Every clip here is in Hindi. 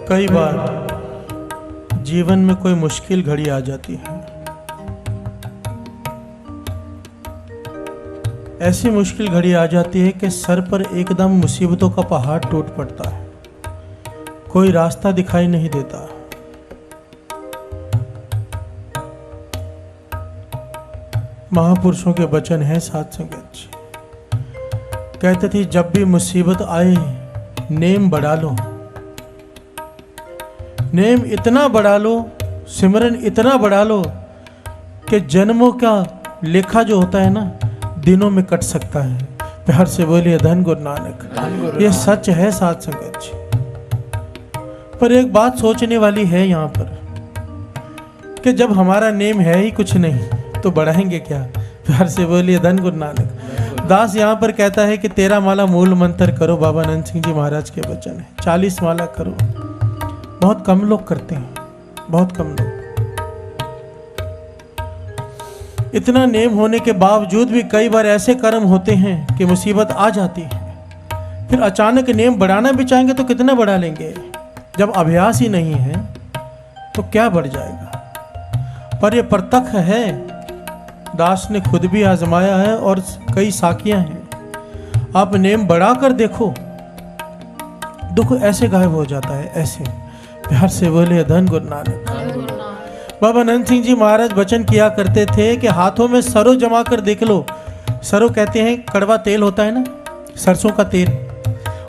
कई बार जीवन में कोई मुश्किल घड़ी आ जाती है। ऐसी मुश्किल घड़ी आ जाती है कि सर पर एकदम मुसीबतों का पहाड़ टूट पड़ता है, कोई रास्ता दिखाई नहीं देता। महापुरुषों के वचन है साथ संगत जी, कहते थे जब भी मुसीबत आए नेम बढ़ा लो, नेम इतना बढ़ा लो, सिमरन इतना बढ़ा लो कि जन्मों का लेखा जो होता है ना दिनों में कट सकता है। प्यार से बोलिए धन गुरु नानक। ये सच है साथ संगत जी। पर एक बात सोचने वाली है यहाँ पर कि जब हमारा नेम है ही कुछ नहीं तो बढ़ाएंगे क्या। प्यार से बोलिए धन गुरु नानक। दास यहाँ पर कहता है कि 13 माला मूल मंत्र करो, बाबा नंद सिंह जी महाराज के वचन है। 40 माला करो, बहुत कम लोग करते हैं, बहुत कम लोग। इतना नेम होने के बावजूद भी कई बार ऐसे कर्म होते हैं कि मुसीबत आ जाती है। फिर अचानक नेम बढ़ाना भी चाहेंगे तो कितना बढ़ा लेंगे। जब अभ्यास ही नहीं है तो क्या बढ़ जाएगा। पर यह प्रत्यक्ष है, दास ने खुद भी आजमाया है और कई साखियां हैं। आप नेम बढ़ाकर देखो, दुख ऐसे गायब हो जाता है, ऐसे। प्यार से बोले धन गुरु नानक। बाबा नंद सिंह जी महाराज वचन किया करते थे कि हाथों में सरो जमा कर देख लो। सरो कहते हैं कड़वा तेल होता है ना, सरसों का तेल,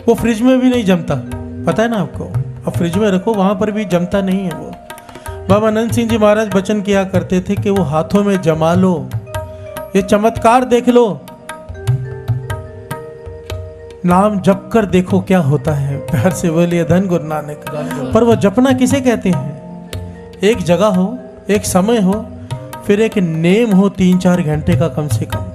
वो फ्रिज में भी नहीं जमता, पता है ना आपको। अब फ्रिज में रखो वहां पर भी जमता नहीं है वो। बाबा नंद सिंह जी महाराज वचन किया करते थे कि वो हाथों में जमा लो, ये चमत्कार देख लो, नाम जप कर देखो क्या होता है। प्यार से बोलिए धन गुरु नानक। पर वो जपना किसे कहते हैं। एक जगह हो, एक समय हो, फिर एक नेम हो 3-4 घंटे का कम से कम,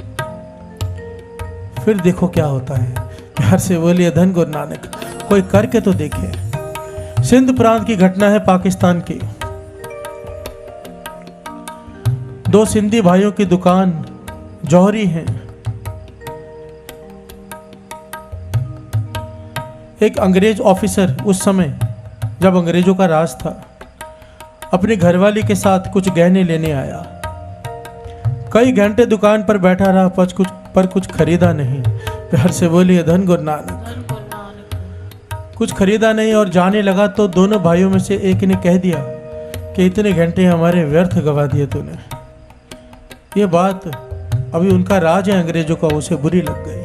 फिर देखो क्या होता है। प्यार से बोलिए धन गुरु नानक। कोई करके तो देखे। सिंध प्रांत की घटना है, पाकिस्तान की। 2 सिंधी भाइयों की दुकान जौहरी है। एक अंग्रेज ऑफिसर, उस समय जब अंग्रेजों का राज था, अपनी घरवाली के साथ कुछ गहने लेने आया। कई घंटे दुकान पर बैठा रहा पर कुछ खरीदा नहीं। प्यार से बोलिए धन गुरु नानक। कुछ खरीदा नहीं और जाने लगा तो दोनों भाइयों में से एक ने कह दिया कि इतने घंटे हमारे व्यर्थ गवा दिए तूने। ये बात, अभी उनका राज है अंग्रेजों का, उसे बुरी लग गई।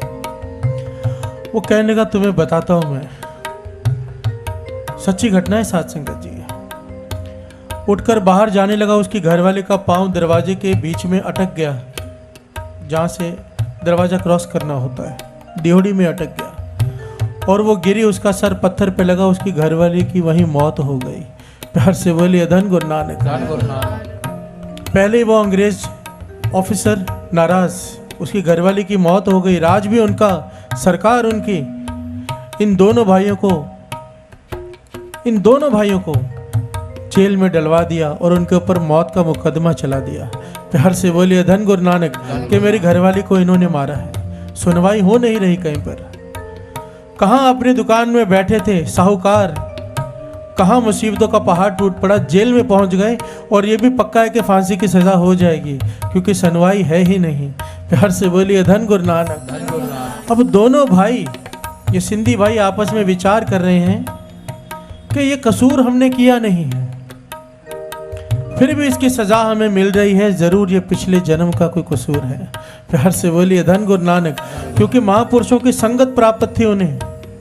वो कहने लगा तुम्हें बताता हूं मैं, सच्ची घटना है साथ संगत जी। उठकर बाहर जाने लगा, उसकी घरवाले का पांव दरवाजे के बीच में अटक गया, जहां से दरवाजा क्रॉस करना होता है, डिहोड़ी में अटक गया और वो गिरी, उसका सर पत्थर पे लगा, उसकी घरवाली की वहीं मौत हो गई। प्यार से बोलिए धन गुरु नानक। पहले वो अंग्रेज ऑफिसर नाराज, उसकी घरवाली की मौत हो गई, राज भी उनका, सरकार उनकी। इन दोनों भाइयों को जेल में डलवा दिया और उनके ऊपर मौत का मुकदमा चला दिया। प्यार से बोलिए धन गुरु नानक कि मेरी घरवाली को इन्होंने मारा है। सुनवाई हो नहीं रही कहीं पर। कहाँ अपनी दुकान में बैठे थे साहूकार, कहाँ मुसीबतों का पहाड़ टूट पड़ा, जेल में पहुंच गए और ये भी पक्का है कि फांसी की सजा हो जाएगी क्योंकि सुनवाई है ही नहीं। प्यार से बोलिए धन गुरु नानक। अब दोनों भाई, ये सिंधी भाई आपस में विचार कर रहे हैं कि ये कसूर हमने किया नहीं है, फिर भी इसकी सजा हमें मिल रही है, जरूर ये पिछले जन्म का कोई कसूर है। प्यार से बोलिए धन गुरु नानक। क्योंकि महापुरुषों की संगत प्राप्त थी, उन्हें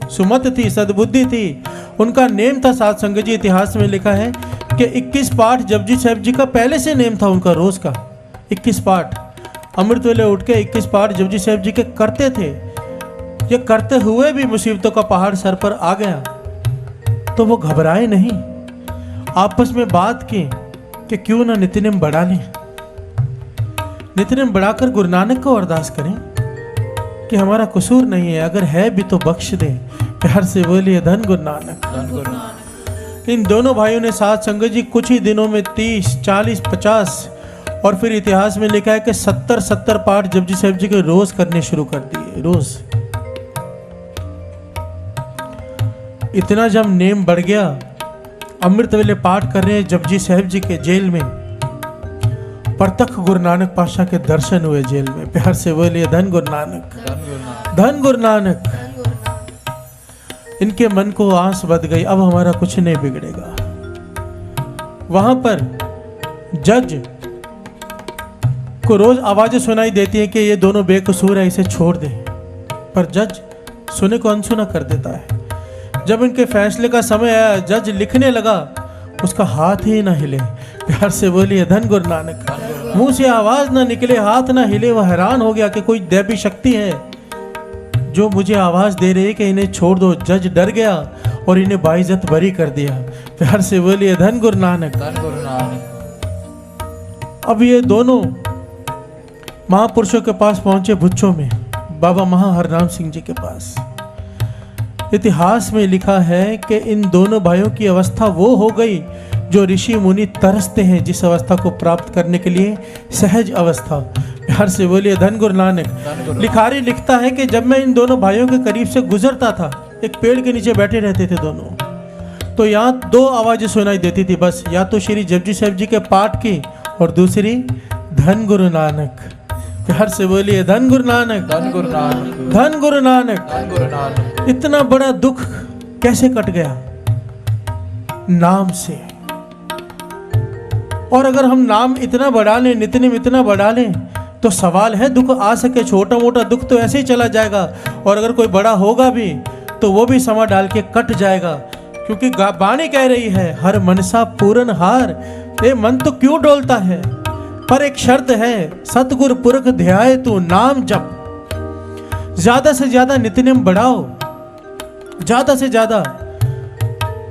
सुमत थी, सद्बुद्धि थी, उनका नेम था। साथ संगत जी इतिहास में लिखा है कि 21 पाठ जपजी साहब जी का पहले से नेम था उनका, रोज का 21 पाठ। अमृत वेले उठ के 21 पाठ जपजी साहब जी के करते थे। ये करते हुए भी मुसीबतों का पहाड़ सर पर आ गया तो वो घबराए नहीं, आपस में बात की कि क्यों ना नित्यनेम बढ़ा लें। नित्यनेम बढ़ाकर गुरु नानक को अरदास करें कि हमारा कसूर नहीं है, अगर है भी तो बख्श दे। प्यार से बोलिए धन गुरु नानक। इन दोनों भाइयों ने साथ संगत जी कुछ ही दिनों में 30, 40, 50 और फिर इतिहास में लिखा है कि 70 पाठ जपजी साहब जी के रोज करने शुरू कर दिए, रोज। इतना जब नेम बढ़ गया अमृत वेले पाठ कर रहे हैं जपजी साहिब जी के जेल में। प्रत्यक्ष गुरु नानक पातशाह के दर्शन हुए जेल में। प्यार से बोलिए धन गुरु नानक, धन गुरु नानक। इनके मन को आस बध गई, अब हमारा कुछ नहीं बिगड़ेगा। वहां पर जज को रोज आवाजें सुनाई देती हैं कि ये दोनों बेकसूर है, इसे छोड़ दे, पर जज सुने को अनसुना कर देता है। जब इनके फैसले का समय आया, जज लिखने लगा, उसका हाथ ही ना हिले। प्यार से बोलिए धन गुरु नानक। मुंह से आवाज ना निकले, हाथ ना हिले। वह हैरान हो गया कि कोई दैवी शक्ति है जो मुझे आवाज दे रही है कि इन्हें छोड़ दो। जज डर गया और इन्हें बाइज्जत बरी कर दिया। प्यार से बोलिए धन गुरु नानक, धन गुरु नानक। अब ये दोनों महापुरुषों के पास पहुंचे भुच्चों में, बाबा महा हरनाम सिंह जी के पास। इतिहास में लिखा है कि इन दोनों भाइयों की अवस्था वो हो गई जो ऋषि मुनि तरसते हैं जिस अवस्था को प्राप्त करने के लिए, सहज अवस्था। प्यार से बोलिए धन गुरु नानक। लिखारी लिखता है कि जब मैं इन दोनों भाइयों के करीब से गुजरता था, एक पेड़ के नीचे बैठे रहते थे दोनों, तो यहाँ दो आवाजें सुनाई देती थी बस, या तो श्री जपजी साहिब जी के पाठ की और दूसरी धन गुरु नानक। प्यार से बोलिए धन गुरु नानक, धन गुरु नानक, धन गुरु नानक, धन गुरु नानक। इतना बड़ा दुख कैसे कट गया? नाम से। और अगर हम नाम इतना बढ़ा लें, नित्य इतना बढ़ा लें, तो सवाल है दुख आ सके। छोटा मोटा दुख तो ऐसे ही चला जाएगा, और अगर कोई बड़ा होगा भी तो वो भी समा डाल के कट जाएगा। क्योंकि बाणी कह रही है, हर मनसा पूरन हार। ये मन तो क्यों डोलता है, पर एक शर्त है, सतगुर पुरख ध्याय तू नाम जप। ज्यादा से ज्यादा नित्यनेम बढ़ाओ, ज्यादा से ज्यादा।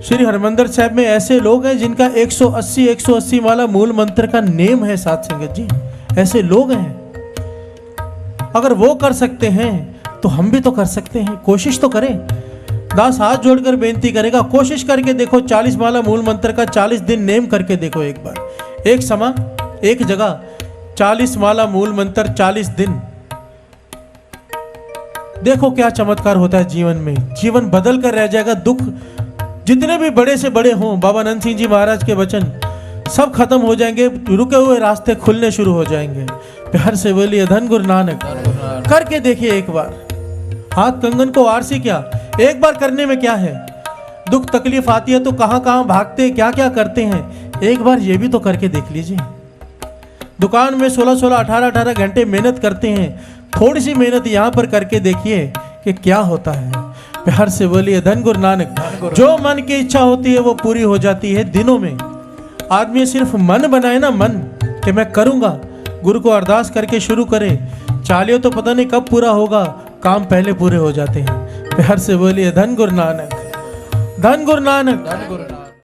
श्री हरमंदिर साहब में ऐसे लोग हैं जिनका 180 वाला मूल मंत्र का नेम है साथ संगत जी। ऐसे लोग हैं। अगर वो कर सकते हैं तो हम भी तो कर सकते हैं। कोशिश तो करें। दास हाथ जोड़कर बेनती करेगा, कोशिश करके देखो। 40 माला मूल मंत्र का 40 दिन नेम करके देखो एक बार, एक समय एक जगह 40 माला मूल मंत्र 40 दिन। देखो क्या चमत्कार होता है जीवन में। जीवन बदल कर रह जाएगा। दुख जितने भी बड़े से बड़े हों, बाबा नंद सिंह जी महाराज के वचन, सब खत्म हो जाएंगे। रुके हुए रास्ते खुलने शुरू हो जाएंगे। प्यार से बोलिए धन गुरु नानक। करके देखिए एक बार। हाथ कंगन को आरसी क्या, एक बार करने में क्या है। दुख तकलीफ आती है तो कहां कहां भागते हैं, क्या क्या करते हैं। एक बार ये भी तो करके देख लीजिए। दुकान में 16 18 घंटे मेहनत करते हैं, थोड़ी सी मेहनत यहाँ पर करके देखिए कि क्या होता है। प्यार से बोलिए धन गुरु नानक। जो मन की इच्छा होती है वो पूरी हो जाती है दिनों में। आदमी सिर्फ मन बनाए ना, मन कि मैं करूंगा, गुरु को अरदास करके शुरू करे, चालियो तो पता नहीं कब पूरा होगा, काम पहले पूरे हो जाते हैं। प्यार से बोलिए धन गुरु नानक, धन गुरु नानक, धन गुरु नानक।